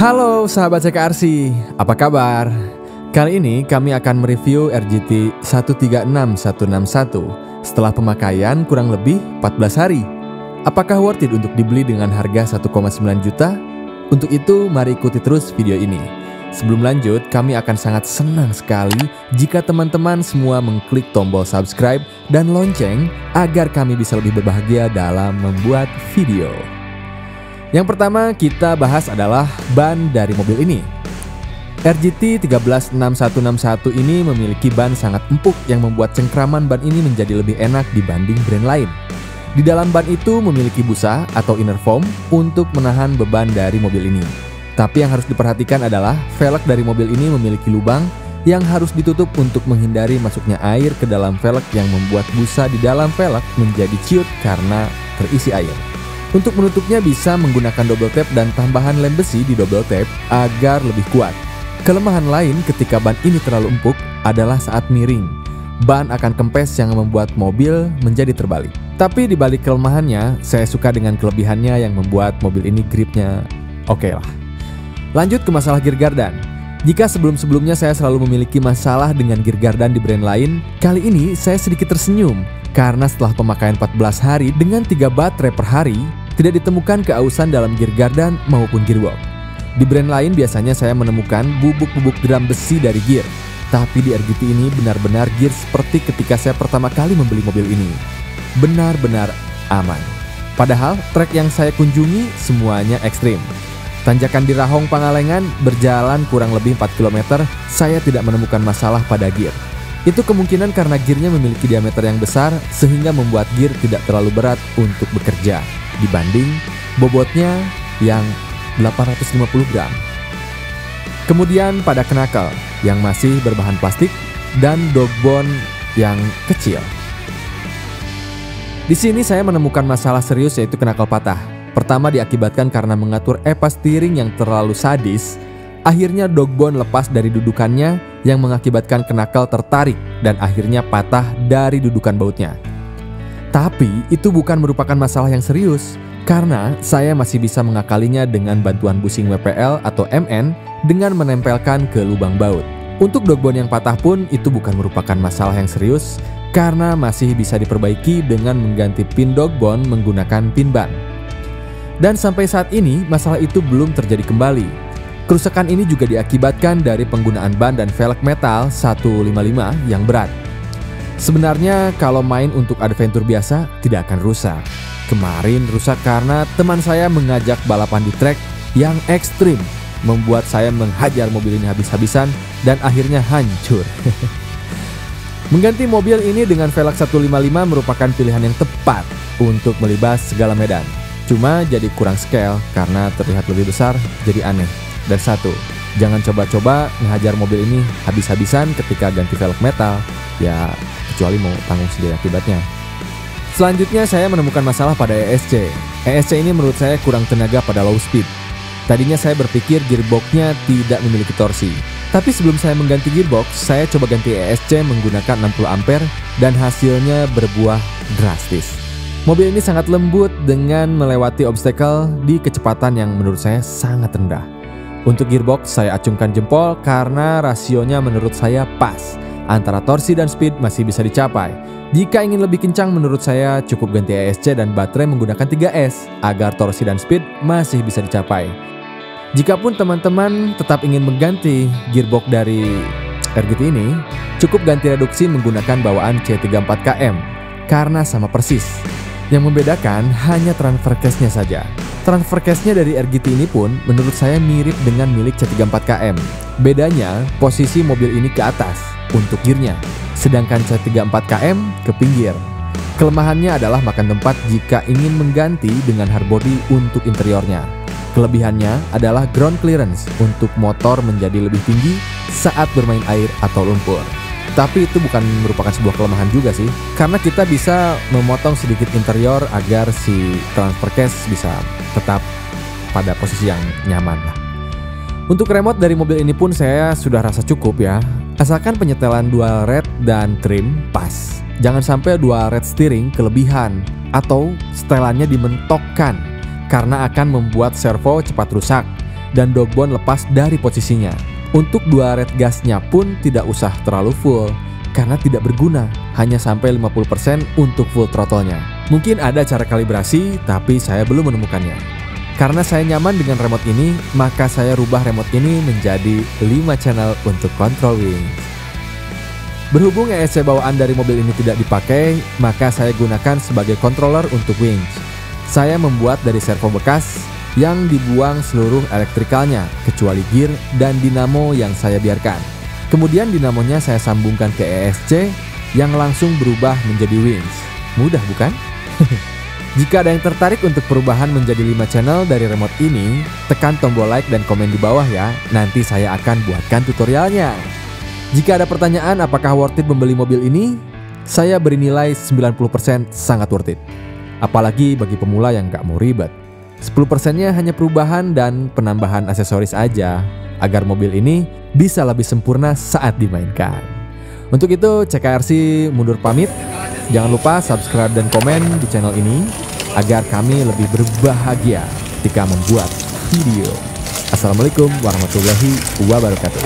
Halo sahabat CKRC, apa kabar? Kali ini kami akan mereview RGT 136161 setelah pemakaian kurang lebih 14 hari. Apakah worth it untuk dibeli dengan harga 1,9 juta? Untuk itu mari ikuti terus video ini. Sebelum lanjut, kami akan sangat senang sekali jika teman-teman semua mengklik tombol subscribe dan lonceng agar kami bisa lebih berbahagia dalam membuat video. Yang pertama kita bahas adalah ban dari mobil ini. RGT 136161 ini memiliki ban sangat empuk yang membuat cengkraman ban ini menjadi lebih enak dibanding brand lain. Di dalam ban itu memiliki busa atau inner foam untuk menahan beban dari mobil ini. Tapi yang harus diperhatikan adalah velg dari mobil ini memiliki lubang yang harus ditutup untuk menghindari masuknya air ke dalam velg yang membuat busa di dalam velg menjadi ciut karena terisi air. Untuk menutupnya bisa menggunakan double tape dan tambahan lem besi di double tape agar lebih kuat. Kelemahan lain ketika ban ini terlalu empuk adalah saat miring. Ban akan kempes yang membuat mobil menjadi terbalik. Tapi di balik kelemahannya, saya suka dengan kelebihannya yang membuat mobil ini gripnya oke lah. Lanjut ke masalah gear gardan. Jika sebelum-sebelumnya saya selalu memiliki masalah dengan gear gardan di brand lain, kali ini saya sedikit tersenyum karena setelah pemakaian 14 hari dengan 3 baterai per hari, tidak ditemukan keausan dalam gear gardan maupun gearbox. Di brand lain biasanya saya menemukan bubuk-bubuk drum besi dari gear, tapi di RGT ini benar-benar gear seperti ketika saya pertama kali membeli mobil ini. Benar-benar aman. Padahal trek yang saya kunjungi semuanya ekstrim. Tanjakan di Rahong Pangalengan berjalan kurang lebih 4 km, saya tidak menemukan masalah pada gear. Itu kemungkinan karena gearnya memiliki diameter yang besar sehingga membuat gear tidak terlalu berat untuk bekerja dibanding bobotnya yang 850 gram. Kemudian pada knuckle yang masih berbahan plastik dan dog bone yang kecil. Di sini saya menemukan masalah serius yaitu knuckle patah. Pertama diakibatkan karena mengatur epa steering yang terlalu sadis. Akhirnya dog bone lepas dari dudukannya yang mengakibatkan knuckle tertarik dan akhirnya patah dari dudukan bautnya. Tapi itu bukan merupakan masalah yang serius karena saya masih bisa mengakalinya dengan bantuan bushing WPL atau MN dengan menempelkan ke lubang baut. Untuk dog bone yang patah pun itu bukan merupakan masalah yang serius karena masih bisa diperbaiki dengan mengganti pin dog bone menggunakan pin ban. Dan sampai saat ini masalah itu belum terjadi kembali. Kerusakan ini juga diakibatkan dari penggunaan ban dan velg metal 155 yang berat. Sebenarnya kalau main untuk adventure biasa tidak akan rusak. Kemarin rusak karena teman saya mengajak balapan di trek yang ekstrim, membuat saya menghajar mobil ini habis-habisan dan akhirnya hancur. Mengganti mobil ini dengan velg 155 merupakan pilihan yang tepat untuk melibas segala medan. Cuma jadi kurang scale karena terlihat lebih besar, jadi aneh. Dan satu, jangan coba-coba ngehajar mobil ini habis-habisan ketika ganti velg metal, ya kecuali mau tanggung sendiri akibatnya. Selanjutnya saya menemukan masalah pada ESC. ESC ini menurut saya kurang tenaga pada low speed. Tadinya saya berpikir gearboxnya tidak memiliki torsi. Tapi sebelum saya mengganti gearbox, saya coba ganti ESC menggunakan 60 ampere dan hasilnya berbuah drastis. Mobil ini sangat lembut dengan melewati obstacle di kecepatan yang menurut saya sangat rendah. Untuk gearbox saya acungkan jempol karena rasionya menurut saya pas. Antara torsi dan speed masih bisa dicapai. Jika ingin lebih kencang menurut saya cukup ganti ESC dan baterai menggunakan 3S agar torsi dan speed masih bisa dicapai. Jikapun teman-teman tetap ingin mengganti gearbox dari RGT ini, cukup ganti reduksi menggunakan bawaan C34KM karena sama persis. Yang membedakan hanya transfer case-nya saja. Transfer case-nya dari RGT ini pun menurut saya mirip dengan milik C34KM. Bedanya posisi mobil ini ke atas untuk gearnya, sedangkan C34KM ke pinggir. Kelemahannya adalah makan tempat jika ingin mengganti dengan hardbody untuk interiornya. Kelebihannya adalah ground clearance untuk motor menjadi lebih tinggi saat bermain air atau lumpur. Tapi itu bukan merupakan sebuah kelemahan juga sih, karena kita bisa memotong sedikit interior agar si transfer case bisa tetap pada posisi yang nyaman lah. Untuk remote dari mobil ini pun saya sudah rasa cukup ya, asalkan penyetelan dual red dan trim pas. Jangan sampai dual red steering kelebihan atau setelannya dimentokkan karena akan membuat servo cepat rusak. dan dogbon lepas dari posisinya. Untuk dua red gasnya pun tidak usah terlalu full, karena tidak berguna, hanya sampai 50% untuk full throttle-nya. Mungkin ada cara kalibrasi, tapi saya belum menemukannya. Karena saya nyaman dengan remote ini, maka saya rubah remote ini menjadi 5 channel untuk control wings. Berhubung ESC bawaan dari mobil ini tidak dipakai, maka saya gunakan sebagai controller untuk wings. Saya membuat dari servo bekas yang dibuang seluruh elektrikalnya, kecuali gear dan dinamo yang saya biarkan. Kemudian dinamonya saya sambungkan ke ESC yang langsung berubah menjadi wings. Mudah bukan? Jika ada yang tertarik untuk perubahan menjadi 5 channel dari remote ini, tekan tombol like dan komen di bawah ya, nanti saya akan buatkan tutorialnya. Jika ada pertanyaan apakah worth it membeli mobil ini, saya beri nilai 90% sangat worth it. Apalagi bagi pemula yang gak mau ribet. 10%-nya hanya perubahan dan penambahan aksesoris aja, agar mobil ini bisa lebih sempurna saat dimainkan. Untuk itu, CKRC mundur pamit. Jangan lupa subscribe dan komen di channel ini, agar kami lebih berbahagia ketika membuat video. Assalamualaikum warahmatullahi wabarakatuh.